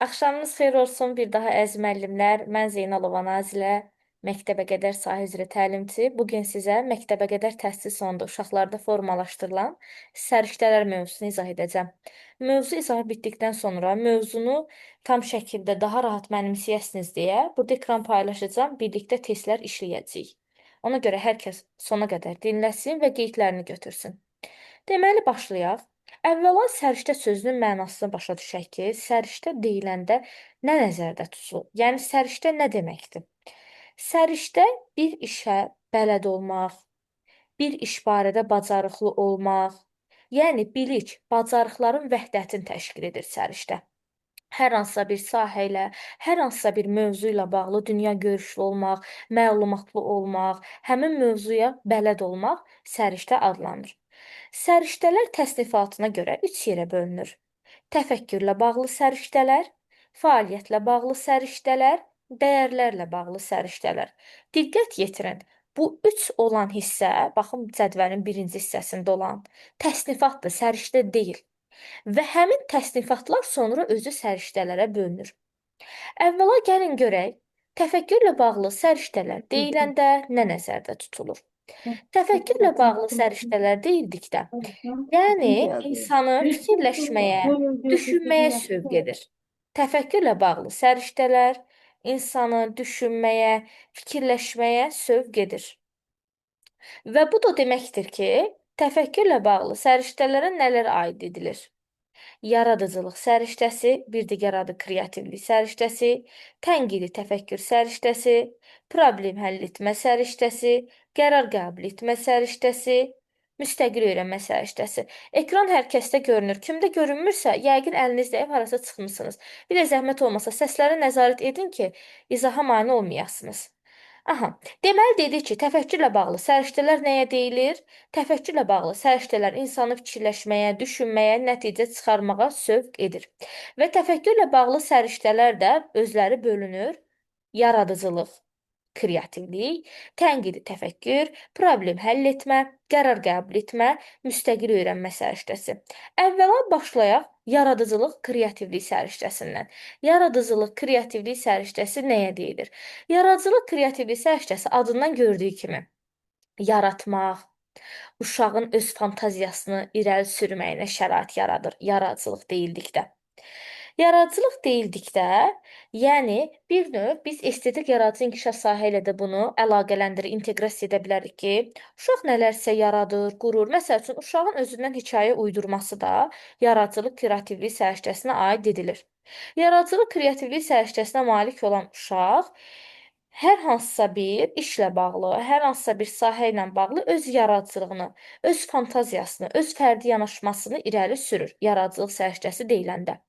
Axşamınız xeyir olsun bir daha əziz müəllimlər. Mən Zeynalova Nazilə, məktəbə qədər sahə üzrə təlimçi. Bu gün sizə məktəbə qədər təhsil sonunda uşaqlarda formalaşdırılan səriştələr mövzusunu izah edəcəm. Mövzu izahı bitdikdən sonra mövzunu tam şəkildə daha rahat mənimsəyəsiniz deyə burada ekran paylaşacağam. Birlikdə testlər işləyəcəyik. Ona görə hər kəs sona qədər dinləsin və qeydlərini götürsün. Deməli başlayaq. Əvvəla səriştə sözünün mənasını başa düşək ki, səriştə deyiləndə nə nəzərdə tutulur? Yəni səriştə nə deməkdir? Səriştə bir işə bələd olmaq, bir iş barədə bacarıqlı olmaq, yəni bilik, bacarıqların vəhdətini təşkil edir səriştə. Hər hansısa bir sahə ilə, hər hansısa bir mövzu ilə bağlı dünya görüşlü olmaq, məlumatlı olmaq, həmin mövzuya bələd olmaq səriştə adlanır. Səriştələr təsnifatına görə üç yerə bölünür. Təfəkkürlə bağlı səriştələr, fəaliyyətlə bağlı səriştələr, dəyərlərlə bağlı səriştələr. Diqqət yetirin. Bu üç olan hissə, baxın cədvəlin birinci hissəsində olan təsnifatdır, səriştə deyil. Və həmin təsnifatlar sonra özü səriştələrə bölünür. Əvvəla gəlin görək, təfəkkürlə bağlı səriştələr deyiləndə nə nəzərdə tutulur? Təfəkkürlə bağlı səriştələr deyildikdə, yəni insanı fikirləşməyə, düşünməyə sövq edir. Təfəkkürlə bağlı səriştələr insanı düşünməyə, fikirləşməyə sövq edir. Və bu da deməkdir ki, təfəkkürlə bağlı səriştələrə nələr aid edilir? Yaradıcılıq səriştəsi, bir digər adı kreativlik səriştəsi, tənqidi təfəkkür səriştəsi, problem həll etmə səriştəsi, qərar qəbul etmə səriştəsi, müstəqil öyrənmə səriştəsi. Ekran hər kəsdə görünür. Kimdə görünmürsə, yəqin əliniz dəyib harasa çıxmısınız. Bir də zəhmət olmasa səslərə nəzarət edin ki, izaha mane olmayasınız. Aha, deməli dedik ki, təfəkkürlə bağlı səriştələr nəyə deyilir? Təfəkkürlə bağlı səriştələr insanı fikirləşməyə, düşünməyə, nəticə çıxarmağa sövq edir. Və təfəkkürlə bağlı səriştələr də özləri bölünür. Yaradıcılıq, kreativlik, tənqidi təfəkkür, problem həll etmə, qərar qəbul etmə, müstəqil öyrənmə səriştəsi. Əvvəla başlayaq yaradıcılıq, kreativlik səriştəsindən. Yaradıcılıq, kreativlik səriştəsi nəyə deyilir? Yaradıcılıq, kreativlik səriştəsi adından gördüyü kimi yaratmaq, uşağın öz fantaziyasını irəli sürməyinə şərait yaradır, yaradıcılıq deyildikdə. Yaradıcılıq deyildikdə, yəni bir növ biz estetik yaradıcı inkişaf sahə ilə də bunu əlaqələndirir, inteqrasiya edə bilərik ki, uşaq nələrsə yaradır, qurur. Məsəl üçün, uşağın özündən hekayə uydurması da yaradıcılıq, kreativlik səriştəsinə aid edilir. Yaradıcılıq, kreativlik səriştəsinə malik olan uşaq hər hansısa bir işlə bağlı, hər hansısa bir sahə ilə bağlı öz yaradıcılığını, öz fantaziyasını, öz fərdi yanaşmasını irəli sürür yaradıcılıq səriştəsi deyiləndə.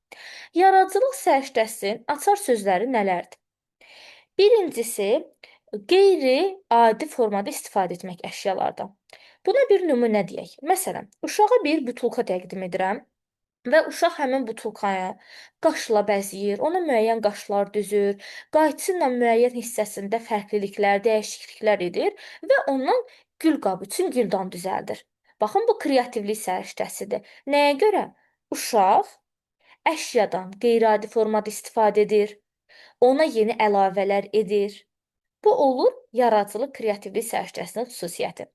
Yaradıcılıq səriştəsinin açar sözləri nələrdir? Birincisi, qeyri-adi formada istifadə etmək əşyalardan. Buna bir nümunə deyək. Məsələn, uşağa bir butulka təqdim edirəm. Və uşaq həmin butulkaya qaşla bəzəyir, ona müəyyən qaşlar düzür, qayçınla müəyyən hissəsində fərqliliklər, dəyişikliklər edir və ondan gül qabı üçün güldan düzəldir. Baxın, bu kreativlik səriştəsidir. Nəyə görə? Uşaq əşyadan qeyri-adi formada istifadə edir, ona yeni əlavələr edir. Bu olur yaradıcılıq, kreativlik səriştəsinin xüsusiyyəti.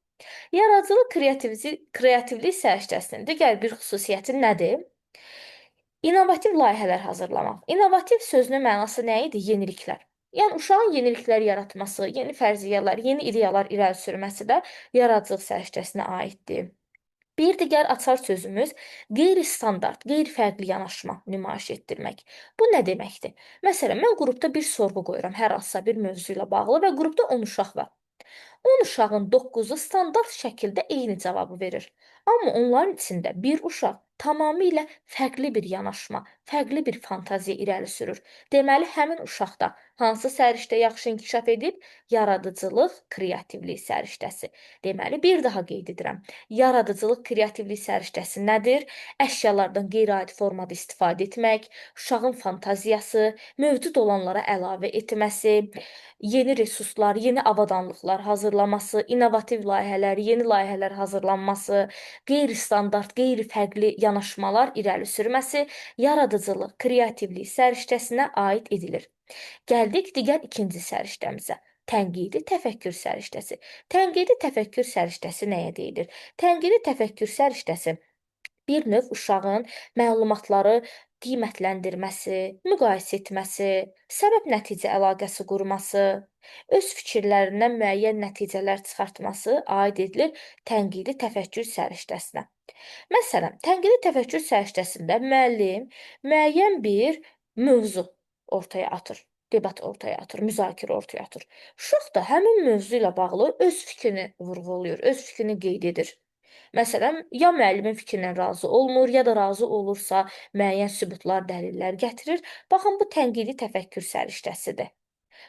Yaradıcılıq, kreativlik səriştəsinin digər bir xüsusiyyəti nədir? İnnovativ layihələr hazırlamaq. İnnovativ sözünün mənası nə idi? Yeniliklər. Yəni uşağın yeniliklər yaratması, yeni fərziyyələr, yeni ideyalar irəli sürməsi də yaradıcılıq səriştəsinə aiddir. Bir digər açar sözümüz qeyri-standart, qeyri-fərqli yanaşma nümayiş etdirmək. Bu nə deməkdir? Məsələn, mən qrupda bir sorğu qoyuram hər hansısa bir mövzu ilə bağlı və qrupda 10 uşaq var. 10 uşağın 9-u standart şəkildə eyni cavabı verir. Amma onların içində bir uşaq tamamilə fərqli bir yanaşma, fərqli bir fantaziya irəli sürür. Deməli, həmin uşaqda Hansı səriştə yaxşı inkişaf edib? Yaradıcılıq, kreativlik səriştəsi. Deməli, bir daha qeyd edirəm. Yaradıcılıq, kreativlik səriştəsi nədir? Əşyalardan qeyri-adi formada istifadə etmək, uşağın fantaziyası, mövcud olanlara əlavə etməsi, yeni resurslar, yeni avadanlıqlar hazırlaması, innovativ layihələr, yeni layihələr hazırlanması, qeyri-standart, qeyri-fərqli yanaşmalar irəli sürməsi yaradıcılıq, kreativlik səriştəsinə aid edilir. Gəldik digər ikinci səriştəmizə. Tənqidi təfəkkür səriştəsi. Tənqidi təfəkkür səriştəsi nəyə deyilir? Tənqidi təfəkkür səriştəsi bir növ uşağın məlumatları qiymətləndirməsi, müqayisə etməsi, səbəb-nəticə əlaqəsi qurması, öz fikirlərindən müəyyən nəticələr çıxartması aid edilir tənqidi təfəkkür səriştəsinə. Məsələn, tənqidi təfəkkür səriştəsində müəllim müəyyən bir mövzu ortaya atır, debat ortaya atır, müzakirə ortaya atır. Uşaq da həmin mövzu ilə bağlı öz fikrini vurğulayır, öz fikrini qeyd edir. Məsələn, ya müəllimin fikrindən razı olmur, ya da razı olursa müəyyən sübutlar, dəlillər gətirir. Baxın, bu tənqidi təfəkkür səriştəsidir.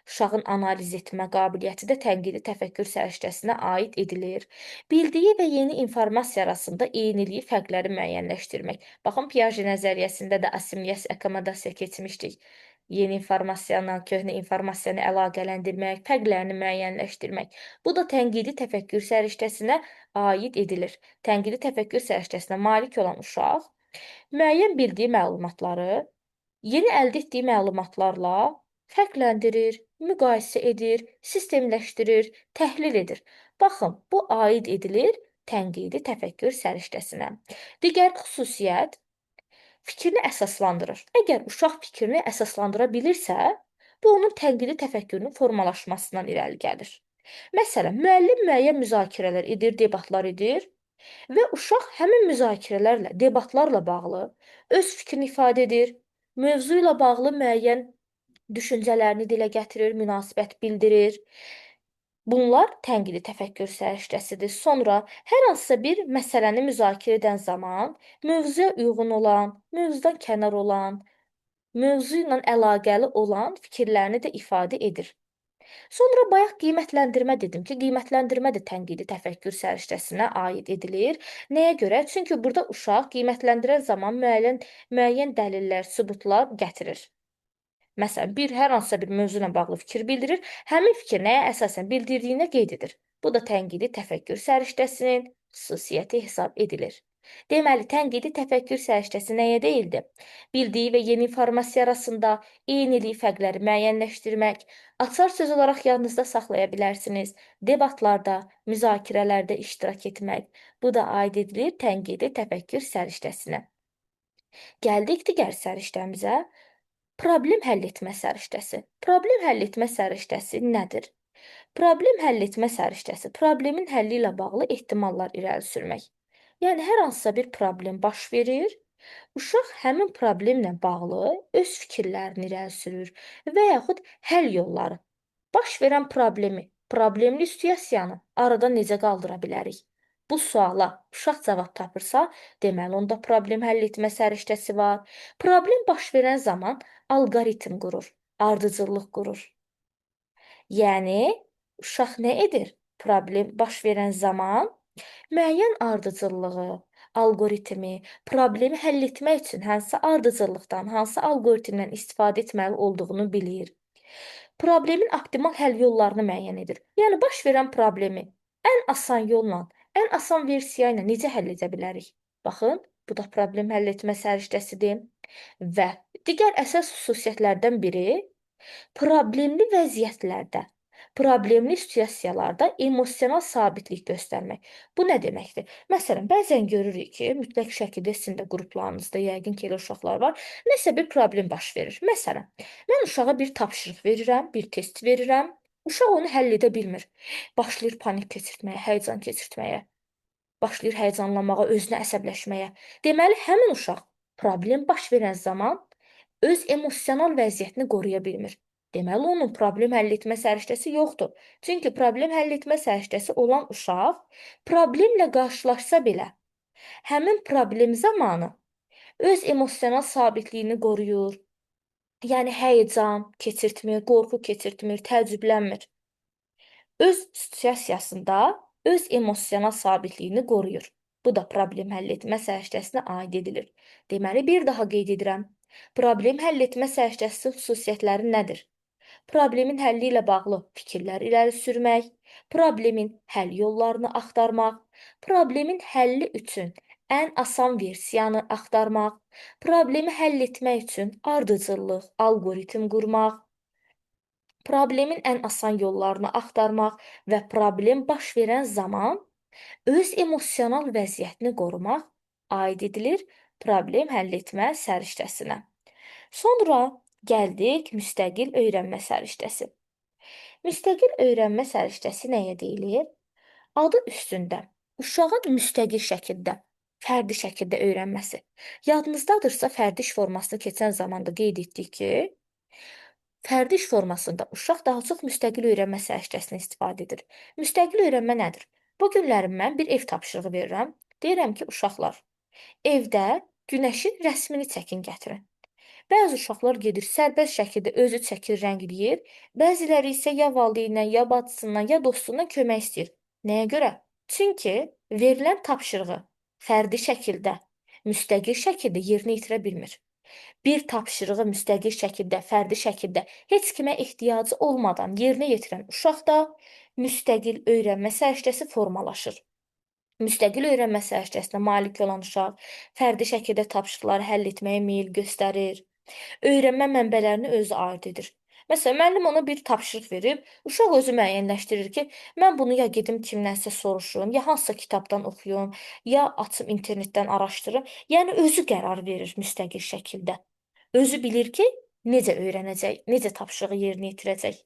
Uşağın analiz etmə qabiliyyəti də tənqidi təfəkkür səriştəsinə aid edilir. Bildiyi və yeni informasiya arasında eynilik, fərqləri müəyyənləşdirmək. Baxın, Piaget nəzəriyyəsində də assimilasiya, akkomodasiya keçmişdik. Yeni informasiyanı, köhnə informasiyanı əlaqələndirmək, fərqlərini müəyyənləşdirmək. Bu da tənqidi təfəkkür səriştəsinə aid edilir. Tənqidi təfəkkür səriştəsinə malik olan uşaq müəyyən bildiyi məlumatları yeni əldə etdiyi məlumatlarla fərqləndirir, müqayisə edir, sistemləşdirir, təhlil edir. Baxın, bu aid edilir tənqidi təfəkkür səriştəsinə. Digər xüsusiyyət fikrini əsaslandırır. Əgər uşaq fikrini əsaslandıra bilirsə, bu onun tənqidi təfəkkürünün formalaşmasından irəli gəlir. Məsələn, müəllim müəyyən müzakirələr edir, debatlar edir və uşaq həmin müzakirələrlə, debatlarla bağlı öz fikrini ifadə edir, mövzu ilə bağlı müəyyən düşüncələrini dilə gətirir, münasibət bildirir. Bunlar tənqidi təfəkkür səriştəsidir. Sonra hər hansısa bir məsələni müzakirə edən zaman mövzuya uyğun olan, mövzudan kənar olan, mövzu ilə əlaqəli olan fikirlərini də ifadə edir. Sonra bayaq qiymətləndirmə dedim ki, qiymətləndirmə də tənqidi təfəkkür səriştəsinə aid edilir. Nəyə görə? Çünki burada uşaq qiymətləndirən zaman müəyyən dəlillər, sübutlar gətirir. Məsələn, hər hansısa bir mövzu ilə bağlı fikir bildirir, həmin fikir nəyə əsasən bildirdiyini qeyd edir. Bu da tənqidi təfəkkür səriştəsinin xüsusiyyəti hesab edilir. Deməli, tənqidi təfəkkür səriştəsi nəyə deyildi? Bildiyi və yeni informasiya arasında eynilik, fərqləri müəyyənləşdirmək, açar söz olaraq yadınızda saxlaya bilərsiniz, debatlarda, müzakirələrdə iştirak etmək. Bu da aid edilir tənqidi təfəkkür səriştəsinə. Gəldik digər səriştəmizə. Problem həll etmə səriştəsi. Problem həll etmə səriştəsi nədir? Problem həll etmə səriştəsi problemin həlli ilə bağlı ehtimallar irəli sürmək. Yəni hər hansısa bir problem baş verir, uşaq həmin problemlə bağlı öz fikirlərini irəli sürür və yaxud həll yolları. Baş verən problemi, problemli situasiyanı aradan necə qaldıra bilərik? Bu suala uşaq cavab tapırsa, deməli onda problem həll etmə səriştəsi var. Problem baş verən zaman alqoritm qurur, ardıcıllıq qurur. Yəni uşaq nə edir? Problem baş verən zaman müəyyən ardıcıllığı, alqoritmi, problemi həll etmək üçün hansı ardıcıllıqdan, hansı alqoritmdən istifadə etməli olduğunu bilir. Problemin optimal həll yollarını müəyyən edir. Yəni baş verən problemi ən asan yolla, ən asan versiya ilə necə həll edə bilərik? Baxın, bu da problem həll etmə səriştəsidir. Və digər əsas xüsusiyyətlərdən biri problemli vəziyyətlərdə, problemli situasiyalarda emosional sabitlik göstərmək. Bu nə deməkdir? Məsələn, bəzən görürük ki, mütləq şəkildə sizin də qruplarınızda yəqin ki, elə uşaqlar var, nəsə bir problem baş verir. Məsələn, mən uşağa bir tapşırıq verirəm, bir test verirəm, uşaq onu həll edə bilmir. Başlayır panik keçirtməyə, həyəcan keçirtməyə, başlayır həyəcanlanmağa, özünə əsəbləşməyə. Deməli, həmin uşaq problem baş verən zaman öz emosional vəziyyətini qoruya bilmir. Deməli, onun problem həll etmə səriştəsi yoxdur. Çünki problem həll etmə səriştəsi olan uşaq problemlə qarşılaşsa belə, həmin problem zamanı öz emosional sabitliyini qoruyur, Yəni həyəcan keçirtmir, qorxu keçirtmir, təəccüblənmir. Öz situasiyasında öz emosional sabitliyini qoruyur. Bu da problem həll etmə səriştəsinə aid edilir. Deməli, bir daha qeyd edirəm. Problem həll etmə səriştəsi xüsusiyyətləri nədir? Problemin həlli ilə bağlı fikirlər irəli sürmək, problemin həll yollarını axtarmaq, problemin həlli üçün ən asan versiyanı axtarmaq, problemi həll etmək üçün ardıcıllıq, alqoritm qurmaq, problemin ən asan yollarını axtarmaq və problem baş verən zaman öz emosional vəziyyətini qorumaq aid edilir problem həll etmə səriştəsinə. Sonra gəldik müstəqil öyrənmə səriştəsi. Müstəqil öyrənmə səriştəsi nəyə deyilir? Adı üstündə uşağın müstəqil şəkildə, fərdi şəkildə öyrənməsi. Yadınızdadırsa, fərdi iş formasını keçən zamanda qeyd etdik ki, fərdi iş formasında uşaq daha çox müstəqil öyrənmə səriştəsini istifadə edir. Müstəqil öyrənmə nədir? Bu günlərim mən bir ev tapşırığı verirəm. Deyirəm ki, uşaqlar, evdə günəşin rəsmini çəkin gətirin. Bəzi uşaqlar gedir sərbəst şəkildə özü çəkir, rəngləyir. Bəziləri isə ya valideynindən, ya bacısından, ya dostundan kömək istəyir. Nəyə görə? Çünki verilən tapşırığı fərdi şəkildə, müstəqil şəkildə yerinə yetirə bilmir. Bir tapşırığı müstəqil şəkildə, fərdi şəkildə heç kimə ehtiyacı olmadan yerinə yetirən uşaqda müstəqil öyrənmə səriştəsi formalaşır. Müstəqil öyrənmə səriştəsinə malik olan uşaq fərdi şəkildə tapşırıqları həll etməyə meyil göstərir. Öyrənmə mənbələrini özü aid edir. Məsələn, müəllim ona bir tapşırıq verib, uşaq özü müəyyənləşdirir ki, mən bunu ya gedim kimdənsə soruşum, ya hansısa kitabdan oxuyum, ya açım internetdən araşdırım. Yəni özü qərar verir müstəqil şəkildə. Özü bilir ki, necə öyrənəcək, necə tapşırığı yerinə yetirəcək.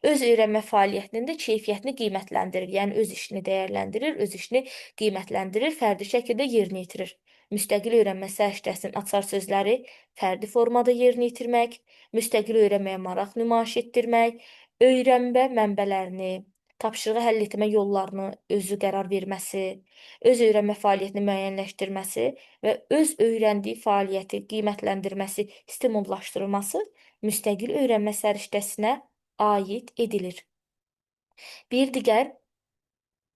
Öz öyrənmə fəaliyyətinin də keyfiyyətini qiymətləndirir. Yəni öz işini dəyərləndirir, öz işini qiymətləndirir, fərdi şəkildə yerinə yetirir. Müstəqil öyrənmə səriştəsinin açar sözləri fərdi formada yerinə yetirmək, müstəqil öyrənməyə maraq nümayiş etdirmək, öyrənmə mənbələrini, tapşırığı həll etmə yollarını özü qərar verməsi, öz öyrənmə fəaliyyətini müəyyənləşdirməsi və öz öyrəndiyi fəaliyyəti qiymətləndirməsi, stimullaşdırılması müstəqil öyrənmə səriştəsinə aid edilir. Bir digər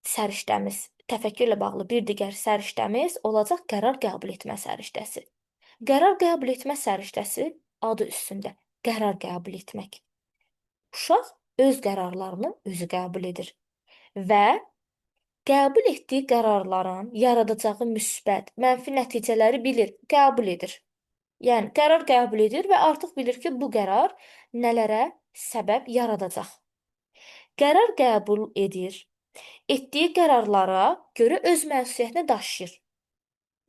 səriştəmiz, təfəkkürlə bağlı bir digər səriştəmiz olacaq qərar qəbul etmə səriştəsi. Qərar qəbul etmə səriştəsi adı üstündə qərar qəbul etmək. Uşaq öz qərarlarını özü qəbul edir və qəbul etdiyi qərarların yaradacağı müsbət, mənfi nəticələri bilir, qəbul edir. Yəni qərar qəbul edir və artıq bilir ki, bu qərar nələrə səbəb yaradacaq. Qərar qəbul edir, etdiyi qərarlara görə öz məsuliyyətini daşıyır.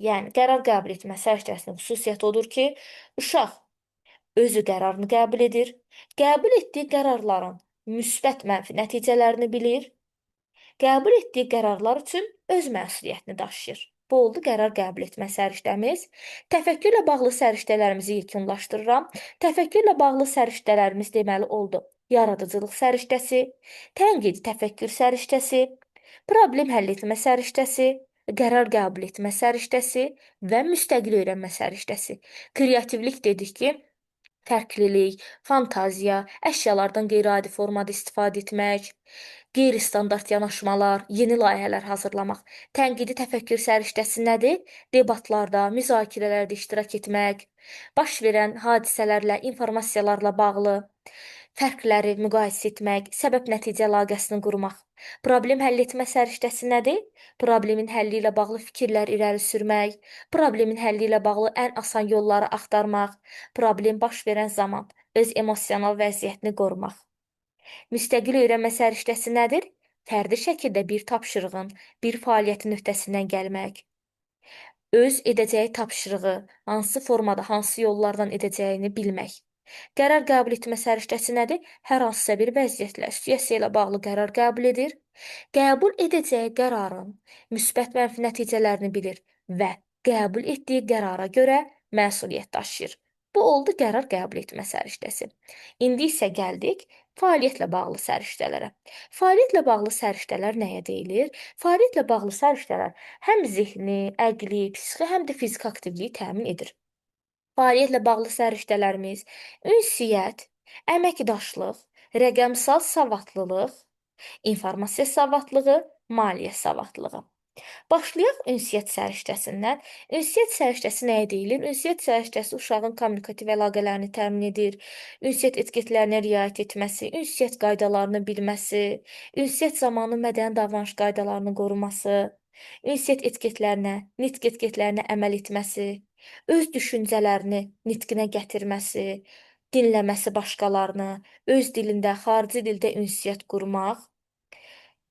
Yəni qərar qəbul etmə səriştəsinin xüsusiyyəti odur ki, uşaq özü qərarını qəbul edir, qəbul etdiyi qərarların müsbət mənfi nəticələrini bilir, qəbul etdiyi qərarlar üçün öz məsuliyyətini daşıyır. Bu oldu qərar qəbul etmə səriştəmiz. Təfəkkürlə bağlı səriştələrimizi yekunlaşdırıram. Təfəkkürlə bağlı səriştələrimiz deməli oldu. Yaradıcılıq səriştəsi, tənqidi təfəkkür səriştəsi, problem həll etmə səriştəsi, qərar qəbul etmə səriştəsi və müstəqil öyrənmə səriştəsi. Kreativlik dedik ki, fərqlilik, fantaziya, əşyalardan qeyri-adi formada istifadə etmək, qeyri-standart yanaşmalar, yeni layihələr hazırlamaq. Tənqidi təfəkkür səriştəsi nədir? Debatlarda, müzakirələrdə iştirak etmək, baş verən hadisələrlə, informasiyalarla bağlı fərqləri müqayisə etmək, səbəb-nəticə əlaqəsini qurmaq. Problem həll etmə səriştəsi nədir? Problemin həlli ilə bağlı fikirlər irəli sürmək, problemin həlli ilə bağlı ən asan yolları axtarmaq, problem baş verən zaman öz emosional vəziyyətini qorumaq. Müstəqil öyrənmə səriştəsi nədir? Fərdi şəkildə bir tapşırığın, bir fəaliyyətin öhdəsindən gəlmək, öz edəcəyi tapşırığı hansı formada, hansı yollardan edəcəyini bilmək. Qərar qəbul etmə səriştəsi nədir? Hər hansısa bir vəziyyətlə, situasiya ilə bağlı qərar qəbul edir, qəbul edəcəyi qərarın müsbət mənfi nəticələrini bilir və qəbul etdiyi qərara görə məsuliyyət daşıyır. Bu oldu qərar qəbul etmə səriştəsi. İndi isə gəldik fəaliyyətlə bağlı səriştələrə. Fəaliyyətlə bağlı səriştələr nəyə deyilir? Fəaliyyətlə bağlı səriştələr həm zehni, əqli, psixi, həm də fiziki aktivliyi təmin edir. Fəaliyyətlə bağlı səriştələrimiz ünsiyyət, əməkdaşlıq, rəqəmsal savadlılıq, informasiya savadlılığı, maliyyə savadlılığı. Başlayaq ünsiyyət səriştəsindən. Ünsiyyət səriştəsi nəyə deyilir? Ünsiyyət səriştəsi uşağın kommunikativ əlaqələrini təmin edir, ünsiyyət etiketlərinə riayət etməsi, ünsiyyət qaydalarını bilməsi, ünsiyyət zamanı mədəni davranış qaydalarını qoruması, ünsiyyət etiketlərinə, nitq etiketlərinə əməl etməsi, öz düşüncələrini nitqinə gətirməsi, dinləməsi başqalarını, öz dilində, xarici dildə ünsiyyət qurmaq,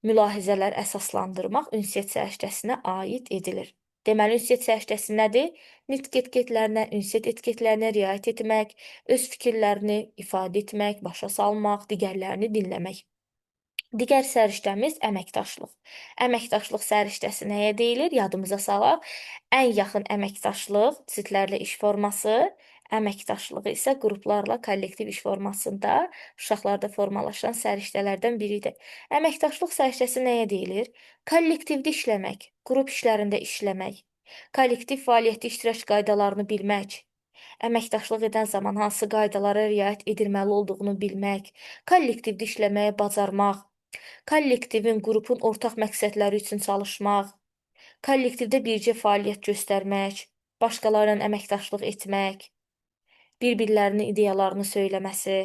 mülahizələr əsaslandırmaq ünsiyyət səriştəsinə aid edilir. Deməli, ünsiyyət səriştəsi nədir? Nitq etiketlərinə, ünsiyyət etiketlərinə riayət etmək, öz fikirlərini ifadə etmək, başa salmaq, digərlərini dinləmək. Digər səriştəmiz əməkdaşlıq. Əməkdaşlıq səriştəsi nəyə deyilir? Yadımıza salaq. Ən yaxın əməkdaşlıq cildlərlə iş forması, əməkdaşlığı isə qruplarla kollektiv iş formasında uşaqlarda formalaşan səriştələrdən biridir. Əməkdaşlıq səriştəsi nəyə deyilir? Kollektivdə işləmək, qrup işlərində işləmək, kollektiv fəaliyyətdə iştirak qaydalarını bilmək, əməkdaşlıq edən zaman hansı qaydalara riayət edilməli olduğunu bilmək, kollektivdə işləməyi bacarmaq, kollektivin, qrupun ortaq məqsədləri üçün çalışmaq, kollektivdə birgə fəaliyyət göstərmək, başqaları ilə əməkdaşlıq etmək, bir-birlərinin ideyalarını söyləməsi,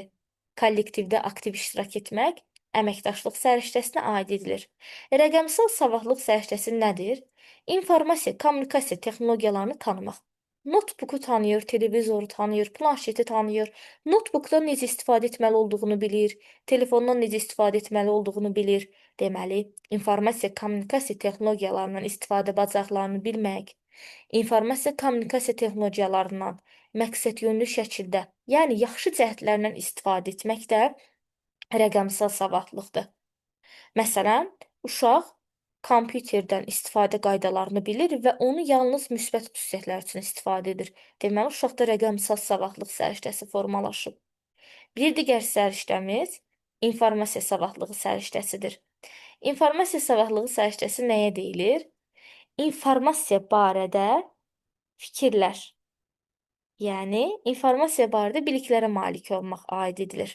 kollektivdə aktiv iştirak etmək əməkdaşlıq səriştəsinə aid edilir. Rəqəmsal savadlılıq səriştəsi nədir? İnformasiya, kommunikasiya texnologiyalarını tanımaq. Notebooku tanıyır, televizoru tanıyır, planşeti tanıyır, notebookdan necə istifadə etməli olduğunu bilir, telefondan necə istifadə etməli olduğunu bilir. Deməli, informasiya, kommunikasiya texnologiyalarından istifadə bacarıqlarını bilmək, informasiya kommunikasiya texnologiyalarından məqsədyönlü şəkildə, yəni yaxşı cəhətlərdən istifadə etmək də rəqəmsal savadlıqdır. Məsələn, uşaq kompüterdən istifadə qaydalarını bilir və onu yalnız müsbət xüsusiyyətlər üçün istifadə edir. Deməli, uşaqda rəqəmsal savadlıq səriştəsi formalaşıb. Bir digər səriştəmiz informasiya savadlığı səriştəsidir. İnformasiya savadlığı səriştəsi nəyə deyilir? İnformasiya barədə fikirlər, yəni informasiya barədə biliklərə malik olmaq aid edilir.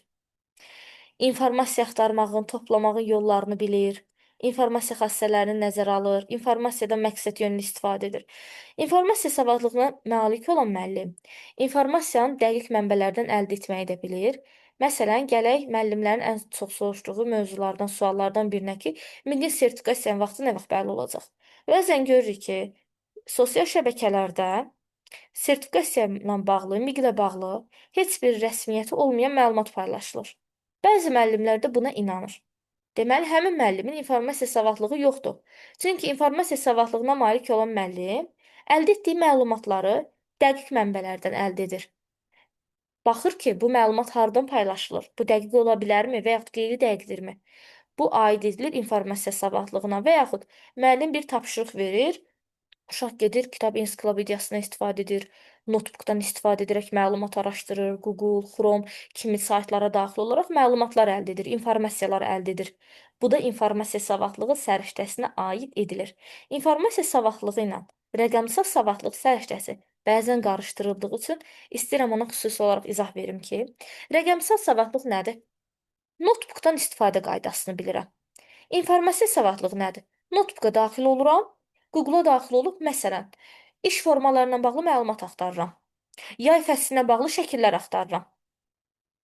İnformasiya axtarmağın, toplamağın yollarını bilir, informasiya xassələrini nəzərə alır, informasiyadan məqsədyönlü istifadə edir. İnformasiya savadlığına malik olan müəllim informasiyanı dəqiq mənbələrdən əldə etməyi də bilir. Məsələn, gələk müəllimlərin ən çox soruşduğu mövzulardan, suallardan birinə ki, milli sertifikasiyanın vaxtı nə vaxt bəlli olacaq? Bəzən görürük ki, sosial şəbəkələrdə sertifikasiya ilə bağlı, miqlə bağlı heç bir rəsmiyyəti olmayan məlumat paylaşılır. Bəzi müəllimlər də buna inanır. Deməli, həmin müəllimin informasiya savadlığı yoxdur. Çünki informasiya savadlığına malik olan müəllim əldə etdiyi məlumatları dəqiq mənbələrdən əldə edir. Baxır ki, bu məlumat hardan paylaşılır? Bu dəqiq ola bilərmi və yaxud qeyri-dəqiqdirmi? Bu aid edilir informasiya savadlığına və yaxud müəllim bir tapşırıq verir, uşaq gedir, kitab ensiklopediyasından istifadə edir, notebookdan istifadə edərək məlumat araşdırır, Google, Chrome kimi saytlara daxil olaraq məlumatlar əldə edir, informasiyalar əldə edir. Bu da informasiya savadlığı səriştəsinə aid edilir. İnformasiya savadlığı ilə rəqəmsal savadlıq səriştəsi bəzən qarışdırıldığı üçün istəyirəm ona xüsusi olaraq izah verim ki, rəqəmsal savadlıq nədir? Notebookdan istifadə qaydasını bilirəm. İnformasiya savadlığı nədir? Notebooka daxil oluram, Google-a daxil olub, məsələn, iş formalarına bağlı məlumat axtarıram. Yay fəslinə bağlı şəkillər axtarıram.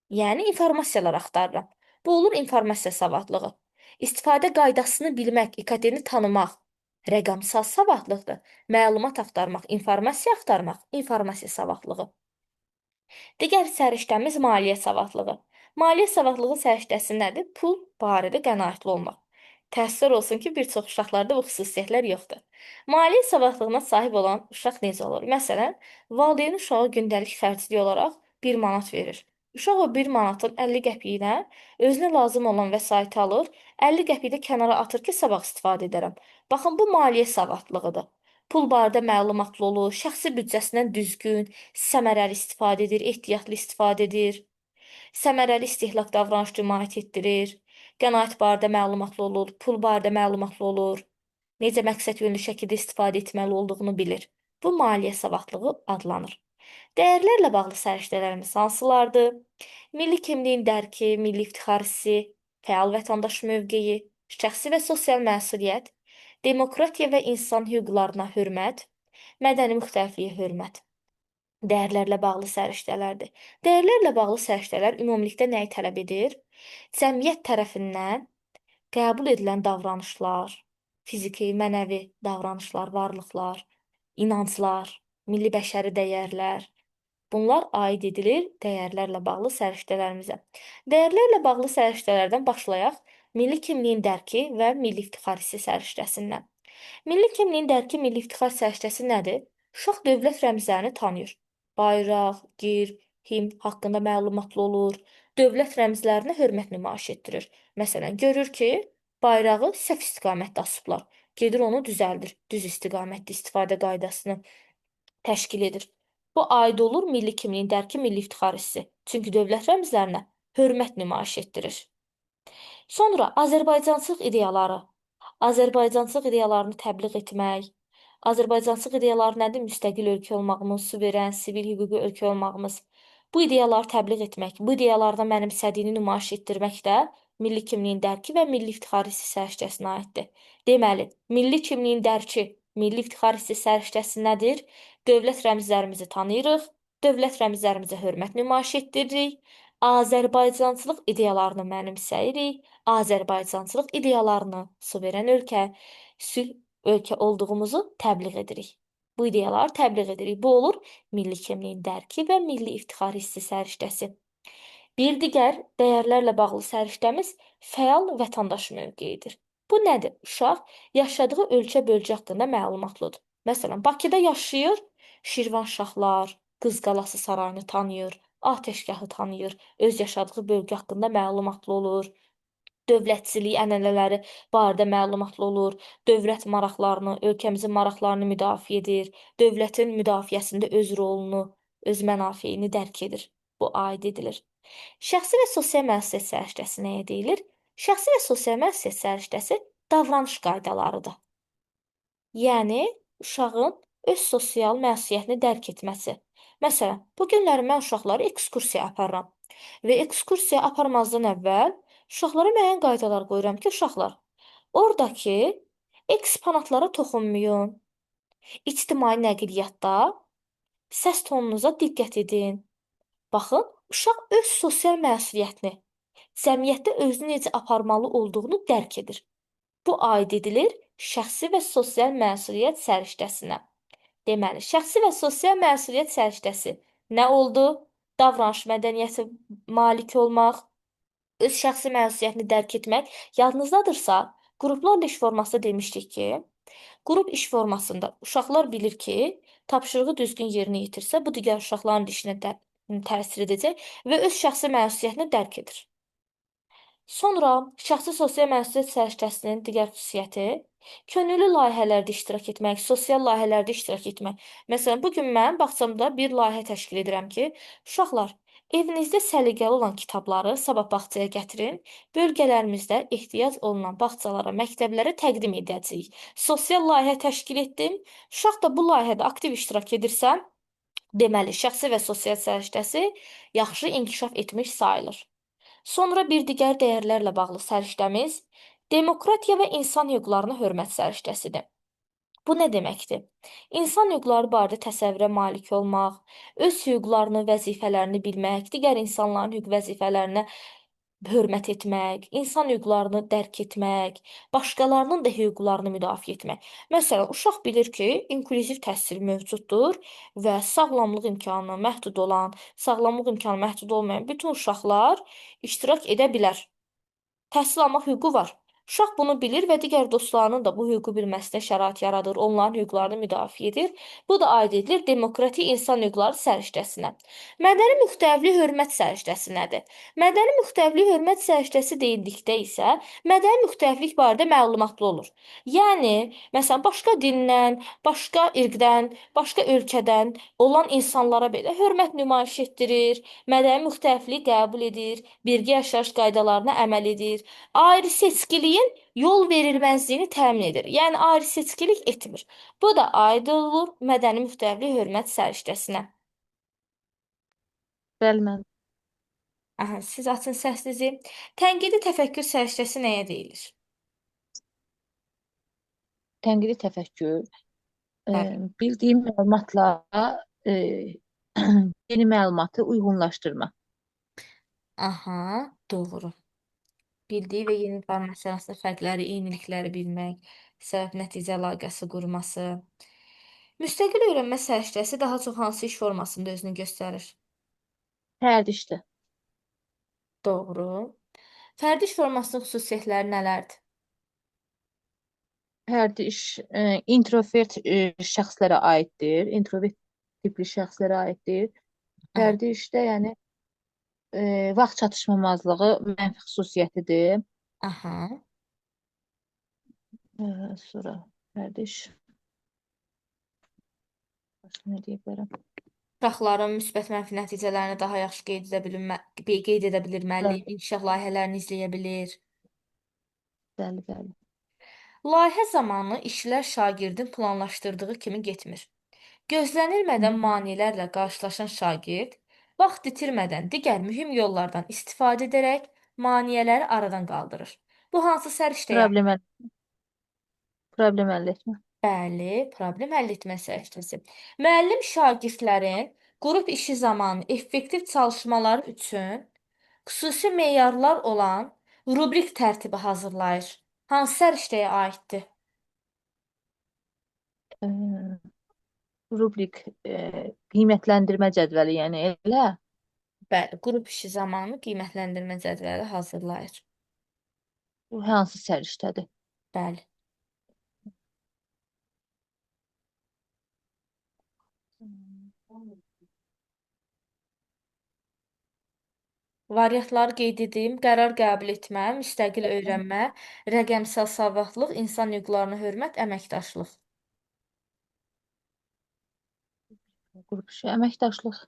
Yəni, informasiyalar axtarıram. Bu olur informasiya savadlığı. İstifadə qaydasını bilmək, İKT-ni tanımaq rəqəmsal savadlıqdır. Məlumat axtarmaq, informasiya axtarmaq informasiya savadlığı. Digər səriştəmiz maliyyə savadlığı. Maliyyə savadlığı səriştəsi nədir? Pul barədə qənaətli olmaq. Təəssüf olsun ki, bir çox uşaqlarda bu xüsusiyyətlər yoxdur. Maliyyə savadlığına sahib olan uşaq necə olur? Məsələn, valideyn uşağa gündəlik xərclik olaraq 1 manat verir. Uşaq o 1 manatın 50 qəpiyinə özünə lazım olan vəsaiti alır, 50 qəpiyi də kənara atır ki, sabah istifadə edərəm. Baxın, bu maliyyə savadlığıdır. Pul barədə məlumatlı olur, şəxsi büdcəsindən düzgün, səmərəli istifadə edir, ehtiyatlı istifadə edir, səmərəli istehlak davranış nümayiş etdirir. Qənaət barədə məlumatlı olur, pul barədə məlumatlı olur, necə məqsədyönlü şəkildə istifadə etməli olduğunu bilir. Bu maliyyə savadlığı adlanır. Dəyərlərlə bağlı səriştələrimiz hansılardır? Milli kimliyin dərki, milli iftixar hissi, fəal vətəndaş mövqeyi, şəxsi və sosial məsuliyyət, demokratiya və insan hüquqlarına hörmət, mədəni müxtəlifliyə hörmət. Dəyərlərlə bağlı səriştələrdir. Dəyərlərlə bağlı səriştələr ümumilikdə nəyi tələb edir? Cəmiyyət tərəfindən qəbul edilən davranışlar, fiziki, mənəvi davranışlar, varlıqlar, inanclar, milli bəşəri dəyərlər, bunlar aid edilir dəyərlərlə bağlı səriştələrimizə. Dəyərlərlə bağlı səriştələrdən başlayaq milli kimliyin dərki və milli iftixar hissi səriştəsindən. Milli kimliyin dərki, milli iftixar səriştəsi nədir? Uşaq dövlət rəmzlərini tanıyır. Bayraq, girb, himn haqqında məlumatlı olur. Dövlət rəmzlərinə hörmət nümayiş etdirir. Məsələn, görür ki, bayrağı səhv istiqamətdə asıblar. Gedir onu düzəldir. Düz istiqamətdə istifadə qaydasını təşkil edir. Bu aid olur milli kimliyin dərki, milli iftixar hissi. Çünki dövlət rəmzlərinə hörmət nümayiş etdirir. Sonra Azərbaycançılıq ideyaları. Azərbaycançılıq ideyalarını təbliğ etmək. Azərbaycançılıq ideyaları nədir? Müstəqil ölkə olmağımız, suveren, sivil hüquqi ölkə olmağımız. Bu ideyaları təbliğ etmək, bu ideyalarda mənimsədiyini nümayiş etdirmək də milli kimliyin dərki və milli iftixar hissi səriştəsinə aiddir. Deməli, milli kimliyin dərki, milli iftixar hissi səriştəsi nədir? Dövlət rəmzlərimizi tanıyırıq, dövlət rəmzlərimizə hörmət nümayiş etdiririk, Azərbaycançılıq ideyalarını mənimsəyirik, Azərbaycançılıq ideyalarını suveren ölkə, sülh ölkə olduğumuzu təbliğ edirik. Bu ideyaları təbliğ edirik. Bu olur milli kimliyin dərki və milli iftixar hissi səriştəsi. Bir digər dəyərlərlə bağlı səriştəmiz fəal vətəndaş mövqeyidir. Bu nədir? Uşaq yaşadığı ölkə bölgə haqqında məlumatlıdır. Məsələn, Bakıda yaşayır, Şirvanşahlar, Qız Qalası sarayını tanıyır, Atəşgahı tanıyır, öz yaşadığı bölgə haqqında məlumatlı olur. Dövlətçilik ənənələri barədə məlumatlı olur, dövlət maraqlarını, ölkəmizin maraqlarını müdafiə edir, dövlətin müdafiəsində öz rolunu, öz mənafeyini dərk edir. Bu aid edilir. Şəxsi və sosial məsuliyyət səriştəsi nəyə deyilir? Şəxsi və sosial məsuliyyət səriştəsi davranış qaydalarıdır. Yəni, uşağın öz sosial məsuliyyətini dərk etməsi. Məsələn, bu günləri mən uşaqları ekskursiya aparıram və ekskursiya aparmazdan əvvəl uşaqlara müəyyən qaydalar qoyuram ki, uşaqlar, oradakı eksponatlara toxunmayın, ictimai nəqliyyatda səs tonunuza diqqət edin. Baxın, uşaq öz sosial məsuliyyətini, cəmiyyətdə özünü necə aparmalı olduğunu dərk edir. Bu aid edilir şəxsi və sosial məsuliyyət səriştəsinə. Deməli, şəxsi və sosial məsuliyyət səriştəsi nə oldu? Davranış mədəniyyəti malik olmaq, öz şəxsi məsuliyyətini dərk etmək. Yadınızdadırsa, qruplarla iş formasında demişdik ki, qrup iş formasında uşaqlar bilir ki, tapşırığı düzgün yerinə yetirsə, bu digər uşaqların işinə təsir edəcək və öz şəxsi məsuliyyətini dərk edir. Sonra şəxsi sosial məsuliyyət səriştəsinin digər xüsusiyyəti könüllü layihələrdə iştirak etmək, sosial layihələrdə iştirak etmək. Məsələn, bu gün mən bağçamda bir layihə təşkil edirəm ki, uşaqlar, evinizdə səliqəli olan kitabları sabah bağçaya gətirin, bölgələrimizdə ehtiyac olunan bağçalara, məktəblərə təqdim edəcəyik. Sosial layihə təşkil etdim. Uşaq da bu layihədə aktiv iştirak edirsə, deməli, şəxsi və sosial səriştəsi yaxşı inkişaf etmiş sayılır. Sonra bir digər dəyərlərlə bağlı səriştəmiz demokratiya və insan hüquqlarına hörmət səriştəsidir. Bu nə deməkdir? İnsan hüquqları barədə təsəvvürə malik olmaq, öz hüquqlarını, vəzifələrini bilmək, digər insanların hüquq vəzifələrinə hörmət etmək, insan hüquqlarını dərk etmək, başqalarının da hüquqlarını müdafiə etmək. Məsələn, uşaq bilir ki, inklüziv təhsil mövcuddur və sağlamlıq imkanı məhdud olan, sağlamlıq imkanı məhdud olmayan bütün uşaqlar iştirak edə bilər. Təhsil almaq hüququ var. Uşaq bunu bilir və digər dostlarının da bu hüququ bilməsinə şərait yaradır, onların hüquqlarını müdafiə edir. Bu da aid edilir demokratik insan hüquqları səriştəsinə. Mədəni müxtəliflik hörmət səriştəsi nədir? Mədəni müxtəliflik hörmət səriştəsi deyildikdə isə mədəni müxtəliflik barədə məlumatlı olur. Yəni, məsələn, başqa dindən, başqa irqdən, başqa ölkədən olan insanlara belə hörmət nümayiş etdirir, mədəni müxtəlifliyi qəbul edir, birgə yaşayış qaydalarına əməl edir, ayrı-seçkiliyin yol verilməzliyini təmin edir. Yəni, ayrı-seçkilik etmir. Bu da aid olur mədəni müxtəliflik hörmət səriştəsinə. Bəli, mən Aha, siz açın səsinizi. Tənqidi təfəkkür səriştəsi nəyə deyilir? tənqidi təfəkkür Bəli. bildiyim məlumatla e, yeni məlumatı uyğunlaşdırma. Aha, doğru. Bildiyi və yeni informasiya arasında fərqləri, eynilikləri bilmək, səbəb-nəticə əlaqəsi qurması. Müstəqil öyrənmə səriştəsi daha çox hansı iş formasında özünü göstərir? Fərdi işdə. Doğru. Fərdi iş formasının xüsusiyyətləri nələrdir? Fərdi iş introvert şəxslərə aiddir. İntrovert tipli şəxslərə aiddir. Aha, Fərdi işdə yəni vaxt çatışmamazlığı mənfi xüsusiyyətidir. aha. Sonra fərdi iş başqa nə deyə bilərəm? Uşaqların müsbət mənfi nəticələrini daha yaxşı qeyd edə bilir müəllim, Bəli, inkişaf layihələrini izləyə bilir. bəli, bəli. Layihə zamanı işlər şagirdin planlaşdırdığı kimi getmir. Hı Gözlənilmədən -hı. maneələrlə qarşılaşan şagird vaxt itirmədən digər mühüm yollardan istifadə edərək maneələri aradan qaldırır. Bu hansı səriştəyə? Problem, problem əldə etmə. Bəli, problem həll etmə səriştəsi. Müəllim şagirdlərin qrup işi zamanı effektiv çalışmaları üçün xüsusi meyarlar olan rubrik tərtibi hazırlayır. Hansı səriştəyə aiddir? E, Rubrik qiymətləndirmə cədvəli, yəni elə. Bəli, qrup işi zamanı qiymətləndirmə cədvəli hazırlayır. Bu hansı səriştədir? Bəli. Variantları qeyd edeyim. Qərar qəbul etmə, müstəqil öyrənmə, rəqəmsal savadlıq, insan hüquqlarına hörmət, əməkdaşlıq. Qrup işi, əməkdaşlıq.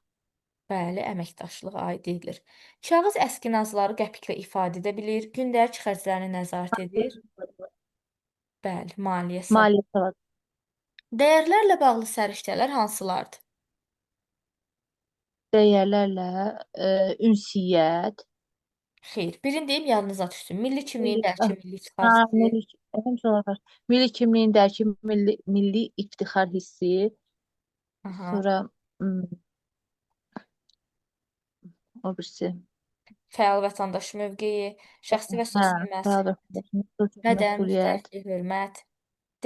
Bəli, əməkdaşlıq aid edilir. Kağız əskinazları qəpiklə ifadə edə bilir, gündəlik xərclərini nəzarət edir. Bəli, maliyyə savadı. Maliyyə savadı. Dəyərlərlə bağlı səriştələr hansılardır? Dəyərlərlə ünsiyyət. Xeyr, birini deyim yadınıza düşsün. Milli kimliyin Milli, dərki, milli hə, çıxar hissi. milli, həmçinin olaraq milli kimliyin dərki, milli iftixar hissi. Aha. Sonra o birisi. Fəal vətəndaş mövqeyi, şəxsi və Hə, sosial sağ məsuliyyət, sosial mədəni məsuliyyət. müstəqillik, hörmət,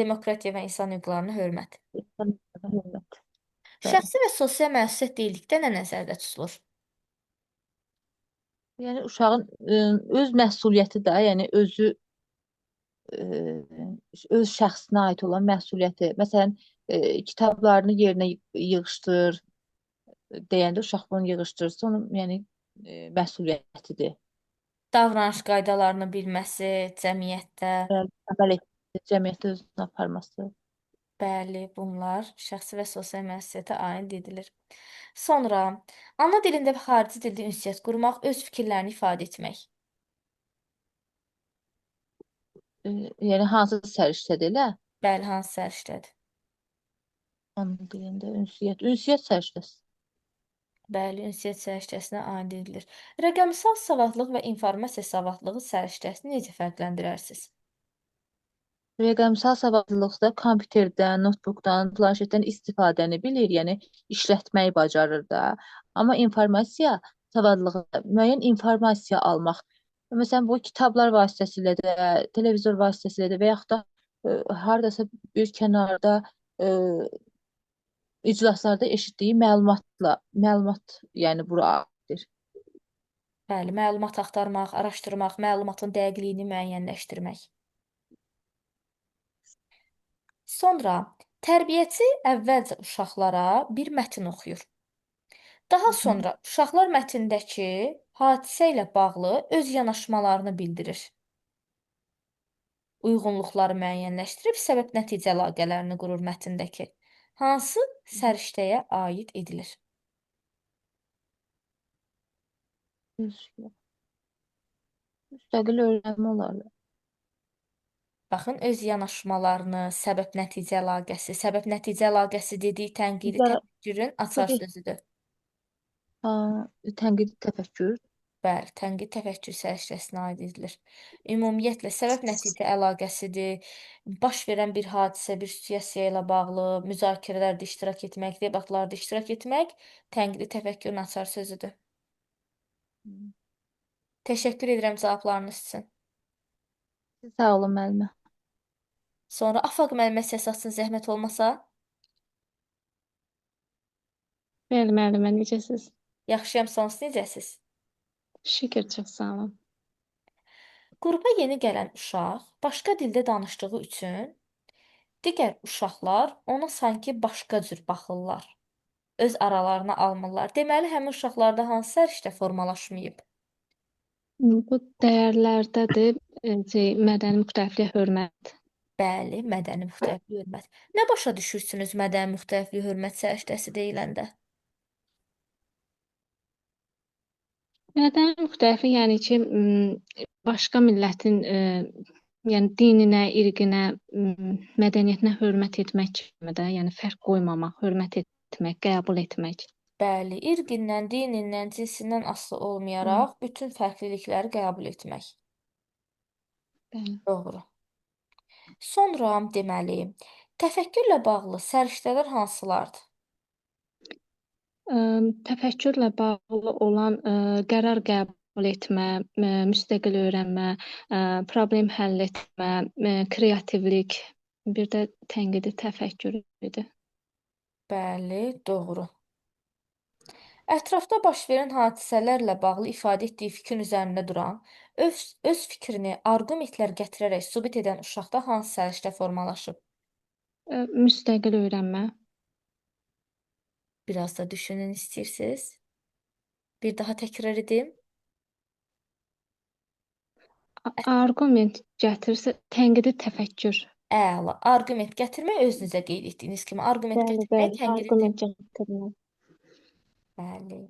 demokratiya və insan hüquqlarına hörmət. Hörmət. Bəli. Şəxsi və sosial məsuliyyət deyildikdə nə nəzərdə tutulur? Yəni uşağın öz məsuliyyəti də, yəni özü e, öz şəxsinə aid olan məsuliyyəti. Məsələn, kitablarını yerinə yığışdır deyəndə uşaq bunu yığışdırırsa, onun yəni məsuliyyətidir. Davranış qaydalarını bilməsi, cəmiyyətdə, Bəli, əməl etməsi, cəmiyyətdə özünü aparması. bəli, bunlar şəxsi və sosial məsuliyyətə aid edilir. Sonra, ana dilində və xarici dildə ünsiyyət qurmaq, öz fikirlərini ifadə etmək. E, Yəni hansı səriştədir elə? Bəli, hansı səriştədir? Ana dilində ünsiyyət. Ünsiyyət səriştəsi. Bəli, ünsiyyət səriştəsinə aid edilir. Rəqəmsal savadlıq və informasiya savadlığı səriştəsini necə fərqləndirərsiniz? Rəqəmsal savadlılıqda kompüterdən, notebookdan, planşetdən istifadəni bilir, yəni işlətməyi bacarır da. Amma informasiya savadlığı müəyyən informasiya almaq. Məsələn, bu kitablar vasitəsilə də, televizor vasitəsilə də və yaxud da hardasa bir kənarda e, iclaslarda eşitdiyi məlumat, yəni bura aiddir. Bəli, məlumat axtarmaq, araşdırmaq, məlumatın dəqiqliyini müəyyənləşdirmək. Sonra tərbiyəçi əvvəlcə uşaqlara bir mətn oxuyur. Daha Hı hı. sonra uşaqlar mətndəki hadisə ilə bağlı öz yanaşmalarını bildirir. Uyğunluqları müəyyənləşdirib səbəb-nəticə əlaqələrini qurur mətndəki. Hansı səriştəyə aid edilir? Müstəqil öyrənmə olarlar. Baxın, öz yanaşmalarını, səbəb-nəticə əlaqəsi, səbəb-nəticə əlaqəsi dediyi tənqidi Bizə təfəkkürün açar çünki sözüdür. Tənqidi təfəkkür. Bəli, tənqid təfəkkür səriştəsinə aid edilir. Ümumiyyətlə səbəb-nəticə əlaqəsidir, baş verən bir hadisə, bir situasiya ilə bağlı müzakirələrdə iştirak etmək, debatlarda iştirak etmək tənqidi təfəkkürün açar sözüdür. Təşəkkür edirəm cavablarınız üçün. Sağ olun müəllimə. Sonra Afaq müəllimə səs açsın zəhmət olmasa. Bəli, müəllimə, necəsiz? Yaxşıyam, siz necəsiz? Şükür, çox sağ olun. Qrupa yeni gələn uşaq başqa dildə danışdığı üçün digər uşaqlar ona sanki başqa cür baxırlar. Öz aralarına almırlar. Deməli, həmin uşaqlarda hansı səriştə formalaşmayıb? Bu dəyərlərdədir, mədəni müxtəlifliyə hörmət. Bəli, mədəni müxtəliflik hörmət. Nə başa düşürsünüz mədəni müxtəliflik hörmət səriştəsi deyiləndə? Mədəni müxtəliflik yəni ki, başqa millətin, yəni dininə, irqinə, mədəniyyətinə hörmət etmək kimi də, yəni fərq qoymamaq, hörmət etmək, qəbul etmək. Bəli, irqindən, dinindən, cinsindən asılı olmayaraq bütün fərqlilikləri qəbul etmək. Bəli. Doğru. Sonra deməli, təfəkkürlə bağlı səriştələr hansılardır? Təfəkkürlə bağlı olan qərar qəbul etmə, müstəqil öyrənmə, problem həll etmə, kreativlik, bir də tənqidi təfəkkür idi. Bəli, doğru. Ətrafda baş verən hadisələrlə bağlı ifadə etdiyi fikrin üzərində duran, öz fikrini arqumentlər gətirərək sübut edən uşaqda hansı səriştə formalaşıb? Müstəqil öyrənmə, Biraz da düşünün istəyirsiniz. Bir daha təkrar edim. arqument gətirsə tənqidi təfəkkür. Əla. Arqument gətirmək özünüzə qeyd etdiyiniz kimi arqument Bəli, gətirmək bəli, tənqidi arqument gətirmə. Bəli.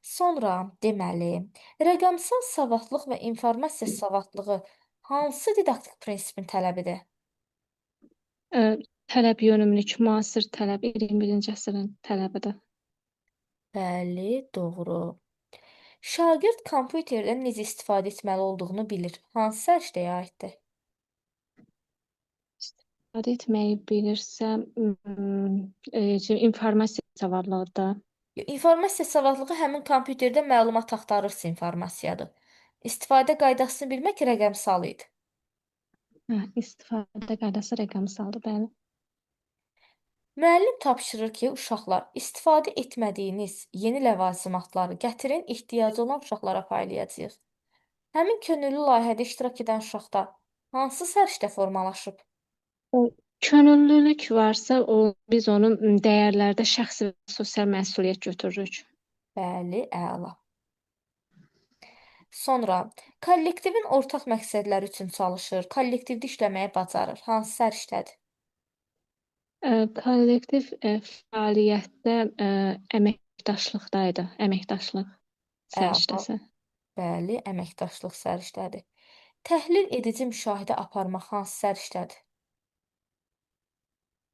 Sonra deməli, rəqəmsal savadlıq və informasiya savadlığı hansı didaktik prinsipin tələbidir? Tələb yönümlülük, müasir tələb 21-ci əsrin tələbidir. Bəli, doğru. Şagird kompüterdən necə istifadə etməli olduğunu bilir. Hansı səriştəyə aiddir? İstifadə etməyi bilirsə, informasiya savadlıqda. İnformasiya savadlığı həmin kompüterdə məlumat axtarırsa informasiyadır. İstifadə qaydasını bilmək rəqəmsal idi. İstifadə qaydası rəqəmsaldır, bəli. Müəllim tapşırır ki, uşaqlar istifadə etmədiyiniz yeni ləvazimatları gətirin, ehtiyacı olan uşaqlara paylayacağıq. Həmin könüllü layihədə iştirak edən uşaqda hansı səriştə formalaşıb? Könüllülük varsa, biz onu dəyərlərdə şəxsi və sosial məsuliyyət götürürük. Bəli, əla. Sonra, kollektivin ortaq məqsədləri üçün çalışır, kollektivdə işləməyi bacarır. Hansı səriştədir? Kollektiv fəaliyyətdə əməkdaşlıqda idi, əməkdaşlıq Əla. səriştəsi. Bəli, əməkdaşlıq səriştədir. Təhlil edici müşahidə aparmaq hansı səriştədir?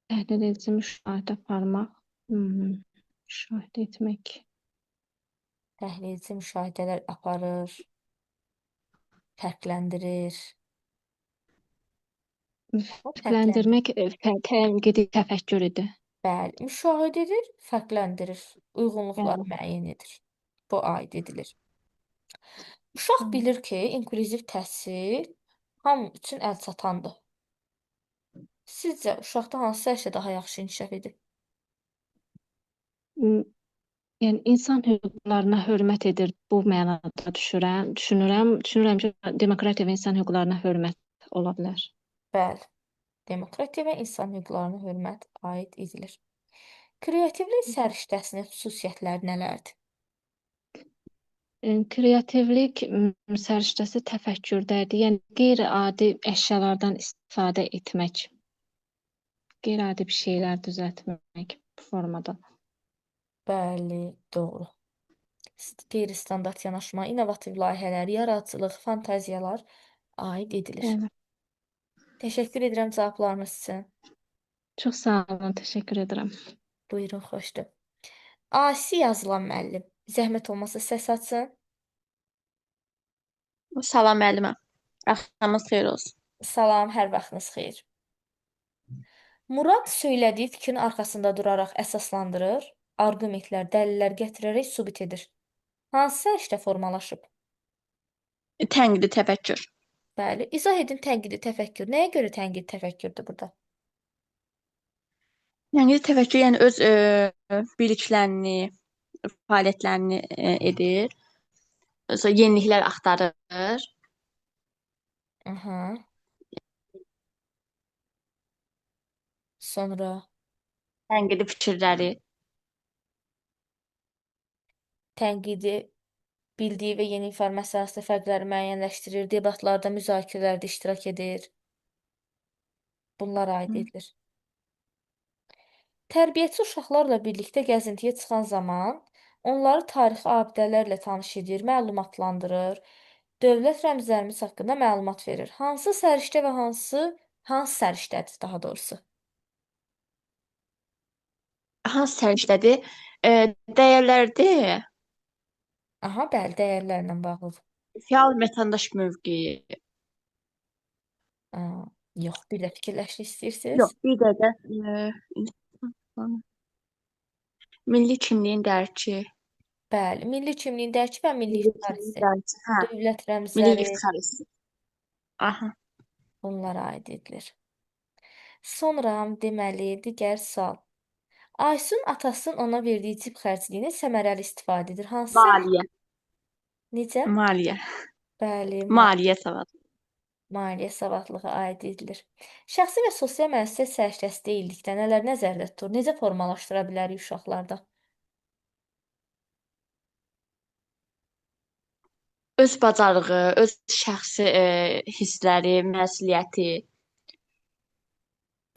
Təhlil edici müşahidə aparmaq, müşahidə etmək. Təhlil edici müşahidələr aparır, fərqləndirir. Fərqləndirmək tənqidi təfəkkür idi. Bəli, müşahidə edir, fərqləndirir, uyğunluqları Bəli. müəyyən edir. Bu aid edilir. Uşaq bilir ki, inklüziv təhsil hamı üçün əlçatandır. Sizcə uşaqda hansı səriştə daha yaxşı inkişaf edib? Yəni insan hüquqlarına hörmət edir, bu mənada düşünürəm ki, demokratiya və insan hüquqlarına hörmət ola bilər. Bəli, demokratiya və insan hüquqlarına hörmət aid edilir. Kreativlik səriştəsinin xüsusiyyətləri nələrdir? Kreativlik səriştəsi təfəkkürdədir. Yəni qeyri-adi əşyalardan istifadə etmək, qeyri-adi bir şeylər düzəltmək bu formada. Bəli, doğru. Qeyri-standart yanaşma, innovativ layihələr, yaradıcılıq, fantaziyalar aid edilir. Bəli. Təşəkkür edirəm cavablarınız üçün. Çox sağ olun, təşəkkür edirəm. Buyurun, xoşdur. Asi yazılan müəllim. Zəhmət olmasa səs açın. Salam müəllimə. Axşamınız xeyir olsun. Salam, hər vaxtınız xeyir. Murad söylədiyi fikrin arxasında duraraq əsaslandırır, arqumentlər, dəlillər gətirərək sübut edir. Hansı səriştə formalaşıb? Tənqidi təfəkkür. Bəli, izah edin tənqidi təfəkkür. Nəyə görə tənqidi təfəkkürdür burada? Tənqidi təfəkkür yəni öz biliklərini, fəaliyyətlərini edir. Sonra yeniliklər axtarır. Aha. Sonra Tənqidi fikirləri. tənqidi bildiyi və yeni informasiya arasında fərqləri müəyyənləşdirir, debatlarda, müzakirələrdə iştirak edir. Bunlar aid edilir. Tərbiyəçi uşaqlarla birlikdə gəzintiyə çıxan zaman onları tarixi abidələrlə tanış edir, məlumatlandırır, dövlət rəmzlərimiz haqqında məlumat verir. Hansı səriştə və hansı səriştədir daha doğrusu? Hansı səriştədir? Dəyərlərdir. Aha, bəli, dəyərlərlə bağlıdır. Fəal vətəndaş mövqeyi. Aa, yox, bir də fikirləşmək istəyirsiniz? Yox, bir dəqiqə. Milli kimliyin dərki. Bəli, milli kimliyin dərki və milli Milli iftixar kimliyin hissi, dərki. Hə, dövlət milli rəmzləri iftixar hissi. Aha. bunlara aid edilir. Sonra deməli, digər sual. Aysun atasının ona verdiyi cib xərcliyini səmərəli istifadə edir. Hansı Maliyyə. necə? Maliyyə. Bəli, Maliyyə savadı. maliyyə savadlığı aid edilir. Şəxsi və sosial məsuliyyət səriştəsi deyildikdə nələr nəzərdə tutulur? Necə formalaşdıra bilərik uşaqlarda? Öz bacarığı, öz şəxsi hissləri, məsuliyyəti,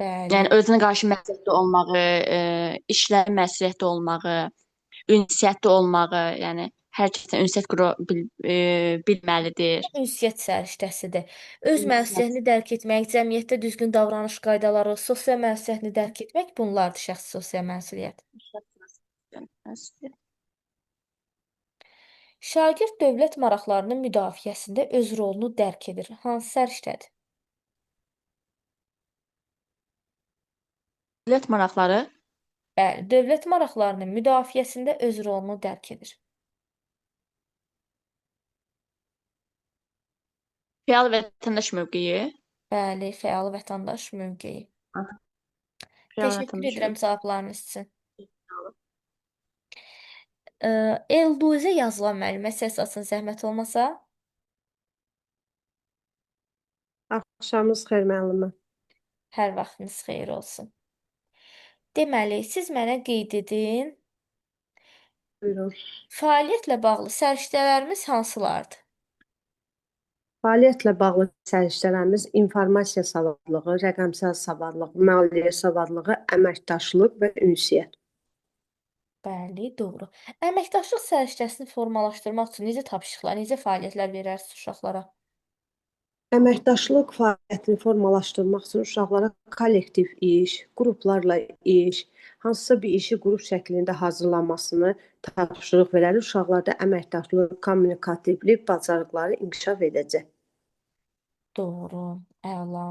Bəli, yəni özünə qarşı məsuliyyətli olmağı, işlərə məsuliyyətli olmağı, ünsiyyətli olmağı, yəni hər kəslə ünsiyyət qura bilməlidir. ünsiyyət səriştəsidir. Öz Ünsiyyət. məsuliyyətini dərk etmək, cəmiyyətdə düzgün davranış qaydaları, sosial məsuliyyətini dərk etmək bunlardır şəxsi sosial məsuliyyət. Şagird dövlət maraqlarının müdafiəsində öz rolunu dərk edir. Hansı səriştədir? Dövlət maraqları Bəli, dövlət maraqlarının müdafiəsində öz rolunu dərk edir. fəal vətəndaş mövqeyi. Bəli, fəal vətəndaş mövqeyi. Aha, fəal Təşəkkür vətəndaş edirəm mövqeyi. cavablarınız üçün. Elduzə yazılan müəllimə səs açın zəhmət olmasa. Axşamınız xeyir müəllimə. Hər vaxtınız xeyir olsun. Deməli, siz mənə qeyd edin, Buyurun. fəaliyyətlə bağlı səriştələrimiz hansılardır? Fəaliyyətlə bağlı səriştələrimiz informasiya savadlığı, rəqəmsal savadlıq, maliyyə savadlığı, əməkdaşlıq və ünsiyyət. Bəli, doğru. Əməkdaşlıq səriştəsini formalaşdırmaq üçün necə tapşırıqlar, necə fəaliyyətlər verərsiniz uşaqlara? Əməkdaşlıq fəaliyyətini formalaşdırmaq üçün uşaqlara kollektiv iş, qruplarla iş, hansısa bir işi qrup şəklində hazırlanmasını tapşırıq verərik. Uşaqlarda əməkdaşlıq, kommunikativlik bacarıqları inkişaf edəcək. Doğru, əla.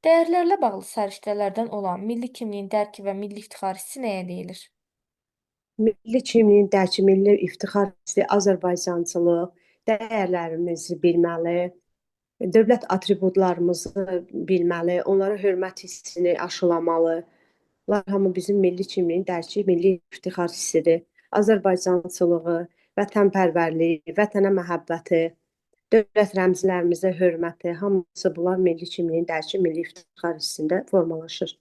Dəyərlərlə bağlı səriştələrdən olan milli kimliyin dərki və milli iftixar hissi nəyə deyilir? Milli kimliyin dərki, milli iftixar hissi, Azərbaycançılıq, dəyərlərimizi bilməli, dövlət atributlarımızı bilməli, onlara hörmət hissini aşılamalı. Bunlar hamı bizim milli kimliyin dərki, milli iftixar hissidir. Azərbaycançılığı, vətənpərvərliyi, vətənə məhəbbəti, dövlət rəmzlərimizə hörməti, hamısı bunlar milli kimliyin dərki, milli iftixar hissində formalaşır.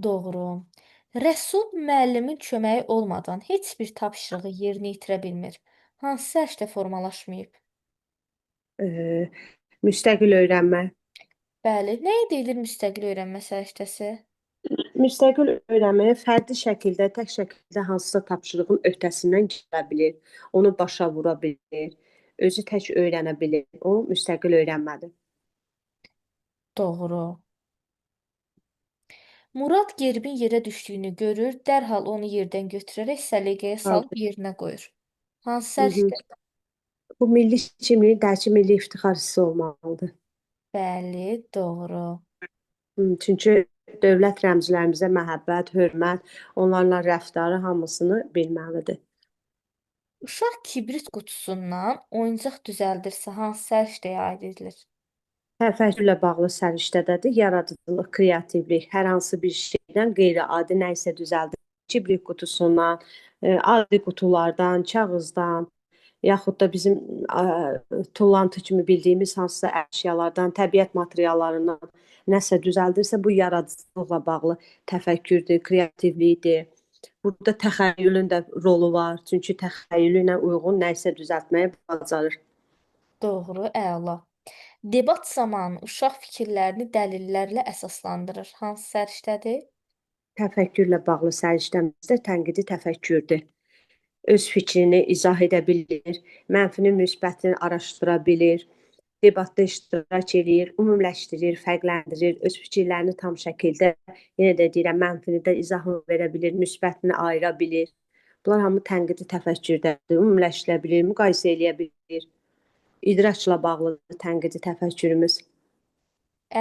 Doğru. Rəsul müəllimin köməyi olmadan heç bir tapşırığı yerinə yetirə bilmir. Hansı səriştə formalaşmayıb? Müstəqil öyrənmə. Bəli, nəyə deyilir müstəqil öyrənmə səriştəsi? Müstəqil öyrənməyə fərdi şəkildə, tək şəkildə hansısa tapşırığın öhdəsindən gələ bilir, onu başa vura bilir, özü tək öyrənə bilir. O müstəqil öyrənmədir. Doğru. Murad gerbin yerə düşdüyünü görür, dərhal onu yerdən götürərək səliqəyə salıb yerinə qoyur. Hansı Hı hı. səriştə? Bu milli kimliyin dərki milli iftixar hissi olmalıdır. Bəli, doğru. Çünki dövlət rəmzlərimizə məhəbbət, hörmət, onlarla rəftarı hamısını bilməlidir. Uşaq kibrit qutusundan oyuncaq düzəldirsə hansı səriştəyə aid edilir? Təfəkkürlə bağlı səriştədədir. Yaradıcılıq, kreativlik, hər hansı bir şeydən qeyri-adi nə isə düzəldir. Kibrit qutusundan, adi qutulardan, kağızdan, yaxud da bizim tullantı kimi bildiyimiz hansısa əşyalardan, təbiət materiallarından nəsə düzəldirsə, bu yaradıcılıqla bağlı təfəkkürdür, kreativlikdir. Burada təxəyyülün də rolu var. Çünki təxəyyülü ilə uyğun nə isə düzəltməyi bacarır. Doğru, əla. Debat zamanı uşaq fikirlərini dəlillərlə əsaslandırır. Hansı səriştədir? Təfəkkürlə bağlı səriştəmizdə tənqidi təfəkkürdür. Öz fikrini izah edə bilir, mənfini, müsbətini araşdıra bilir, debatda iştirak edir, ümumiləşdirir, fərqləndirir, öz fikirlərini tam şəkildə, yenə də deyirəm, mənfini də izahını verə bilir, müsbətini ayıra bilir. Bunlar hamı tənqidi təfəkkürdədir. Ümumiləşdirə bilir, müqayisə edə bilir. İdraçla bağlıdır tənqidi təfəkkürümüz.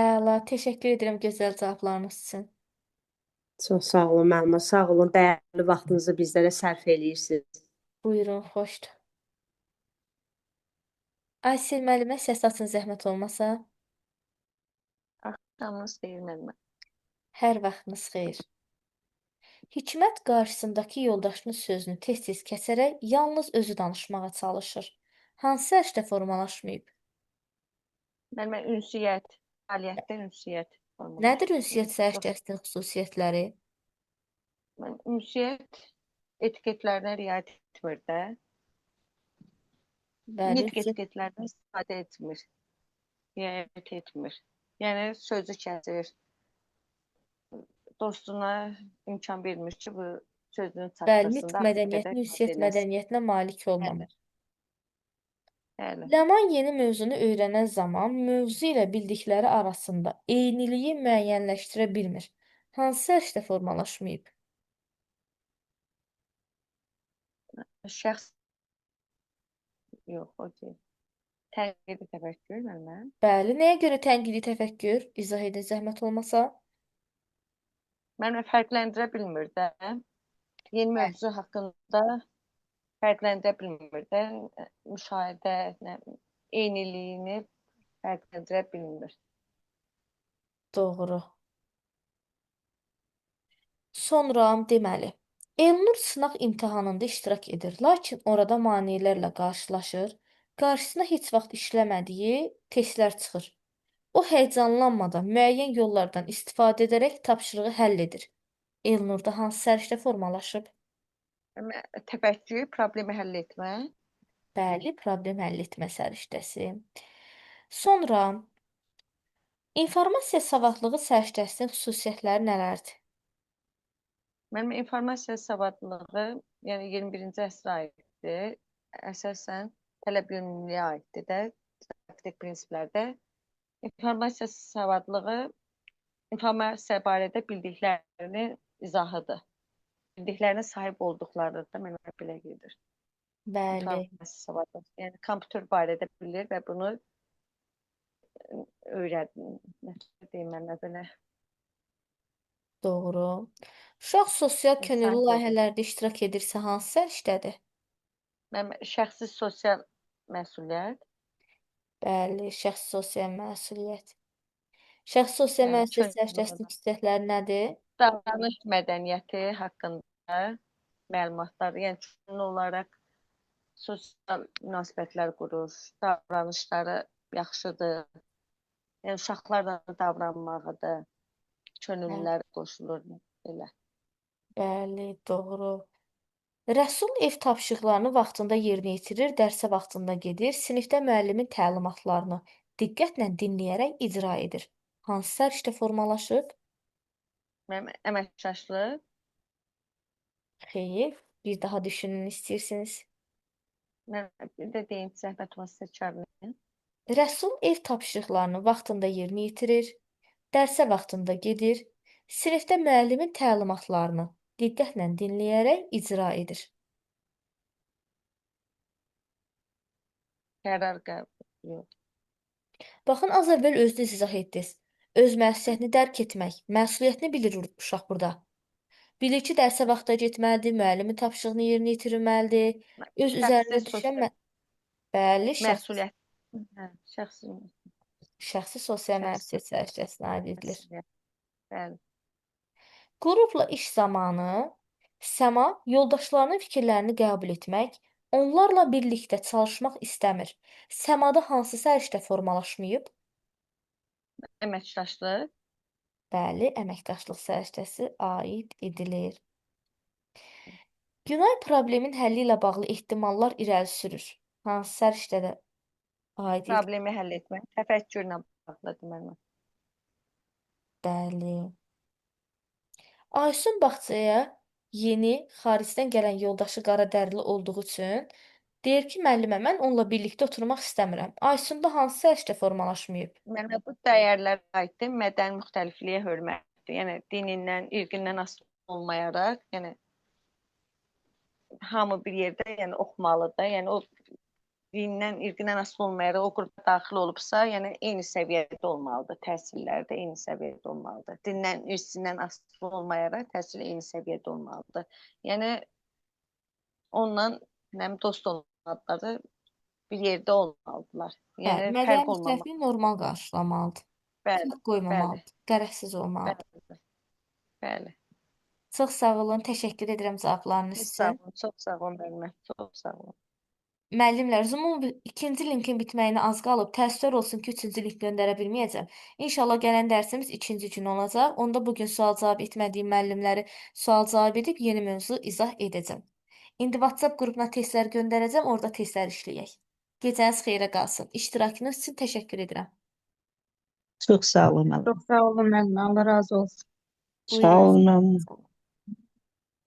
Əla, təşəkkür edirəm gözəl cavablarınız üçün. Çox sağ olun, müəllimə, sağ olun. Dəyərli vaxtınızı bizlərə sərf eləyirsiniz. Buyurun, xoşdur. Aysel müəllimə səs açın zəhmət olmasa. Axşamınız xeyir müəllimə. Hər vaxtınız xeyir. Hikmət qarşısındakı yoldaşının sözünü tez-tez kəsərək yalnız özü danışmağa çalışır. Hansı səriştə formalaşmayıb? Müəllimə ünsiyyət, fəaliyyətdə ünsiyyət Nədir formalaşır. ünsiyyət səriştəsinin xüsusiyyətləri? Ünsiyyət etiketlərinə riayət etmir də. Bəli, Nitq etiketlərindən istifadə etmir. Riayət etmir. Yəni sözü kəsir. Dostuna imkan vermir ki, bu sözünün bəli, nitq çatdırısında mədəniyyətinə, ünsiyyət mədəniyyətinə malik olmamaq. Bəli. Ləman yeni mövzunu öyrənən zaman mövzu ilə bildikləri arasında eyniliyi müəyyənləşdirə bilmir. Hansı səriştə formalaşmayıb? Şəxs yox, o deyil. Tənqidi təfəkkür müəllimə. Bəli, nəyə görə tənqidi təfəkkür? İzah edin zəhmət olmasa. Müəllimə fərqləndirə bilmir də. Yeni mövzu haqqında fərqləndirə bilmir də. Müşahidə, eyniliyini fərqləndirə bilmir. Doğru. Sonra deməli, Elnur sınaq imtahanında iştirak edir, lakin orada maneələrlə qarşılaşır. Qarşısına heç vaxt işləmədiyi testlər çıxır. O həyəcanlanmadan müəyyən yollardan istifadə edərək tapşırığı həll edir. Elnurda hansı səriştə formalaşıb? Təfəkkür, problemi həll etmə. Bəli, problem həll etmə səriştəsi. Sonra informasiya savadlığı səriştəsinin xüsusiyyətləri nələrdir? Mənim informasiya savadlılığı, yəni 21-ci əsrə aiddir. Əsasən tələb yönümlülüyə aiddir də, didaktik prinsiplərdə. İnformasiya savadlığı informasiya barədə bildiklərinin izahıdır. Bildiklərinə sahib olduqları da mənə belə gedir. Bəli, İnformasiya savadlığı. Yəni kompüter barədə bilir və bunu öyrənir. Nə deyim mənə belə. doğru. Uşaq sosial könüllü Sahib oldu. layihələrdə iştirak edirsə hansı səriştədir? Mənim şəxsi sosial məsuliyyət. Bəli, şəxsi sosial məsuliyyət. Şəxsi sosial Yəni məsuliyyət könüllü səriştəsinin xüsusiyyətləri nədir? davranış mədəniyyəti haqqında məlumatlar, yəni könüllü olaraq sosial münasibətlər qurur, davranışları yaxşıdır. Yəni uşaqlarla davranmağıdır, könüllülər qoşulur belə. Bəli, doğru. Rəsul ev tapşırıqlarını vaxtında yerinə yetirir, dərsə vaxtında gedir, sinifdə müəllimin təlimatlarını diqqətlə dinləyərək icra edir. Hansı səriştə formalaşıb? Mənim əməkdaşlıq, Xeyr, bir daha düşünün istəyirsiniz. mən bir də deyim zəhmət olmasa təkrarlayın. Rəsul ev tapşırıqlarını vaxtında yerinə yetirir, dərsə vaxtında gedir, sinifdə müəllimin təlimatlarını diqqətlə dinləyərək icra edir. Qərar qəbul yox. Baxın, az əvvəl özünüz izah etdiniz. Öz məsuliyyətini dərk etmək, məsuliyyətini bilir uşaq burada. Bilir ki, dərsə vaxta getməlidir, müəllimin tapşırığını yerinə yetirməlidir. Öz Şəxsi üzərinə düşən sosial bəli, məsuliyyət. Hə, şəxsi sosial şəxsi məsuliyyət səriştəsinə aid edilir. məsuliyyət. Bəli. Qrupla iş zamanı Səma yoldaşlarının fikirlərini qəbul etmək, onlarla birlikdə çalışmaq istəmir. Səmada hansı səriştə formalaşmayıb? Əməkdaşlıq. Bəli, əməkdaşlıq səriştəsi aid edilir. Günay problemin həlli ilə bağlı ehtimallar irəli sürür. Hansı səriştədə aid edilir? Problemi həll etmək. Təfəkkürlə bağlıdır mənim. Bəli. Aysun bağçaya yeni xaricdən gələn yoldaşı qaradərili olduğu üçün deyir ki, müəllimə, mən onunla birlikdə oturmaq istəmirəm. Aysunda hansı səriştə formalaşmayıb? Yəni bu dəyərlər aiddir, mədəni müxtəlifliyə hörmətdir. Yəni dinindən, irqindən asılı olmayaraq, yəni hamı bir yerdə yəni oxumalıdır. Yəni o dinindən, irqindən asılı olmayaraq o qrupa daxil olubsa, yəni eyni səviyyədə olmalıdır. Təhsilləri də eyni səviyyədə olmalıdır. Dindən, irsindən asılı olmayaraq təhsil eyni səviyyədə olmalıdır. Yəni onunla dost olmalıdır, bir yerdə olmalıdırlar. Yəni Bəli, mədəni fərq olmamalı. müxtəlifliyi normal qarşılamalıdır. Bəli, Fərq qoymamalıdır. Qərəzsiz olmalıdır. bəli, bəli. Çox sağ olun, təşəkkür edirəm cavablarınız Siz sağ üçün. olun, çox sağ olun müəllimə, çox sağ olun. Müəllimlər, Zoom-un ikinci linkin bitməyinə az qalıb. Təəssüflər olsun ki, üçüncü link göndərə bilməyəcəm. İnşallah gələn dərsimiz ikinci gün olacaq. Onda bugün sual-cavab etmədiyim müəllimləri sual-cavab edib yeni mövzu izah edəcəm. İndi WhatsApp qrupuna testlər göndərəcəm, orada testlər işləyək. Gecəniz xeyrə qalsın. İştirakınız üçün təşəkkür edirəm. Çox sağ olun müəllim. Çox sağ olun müəllimə. Allah razı olsun. Sağ olun müəllim. Buyurun.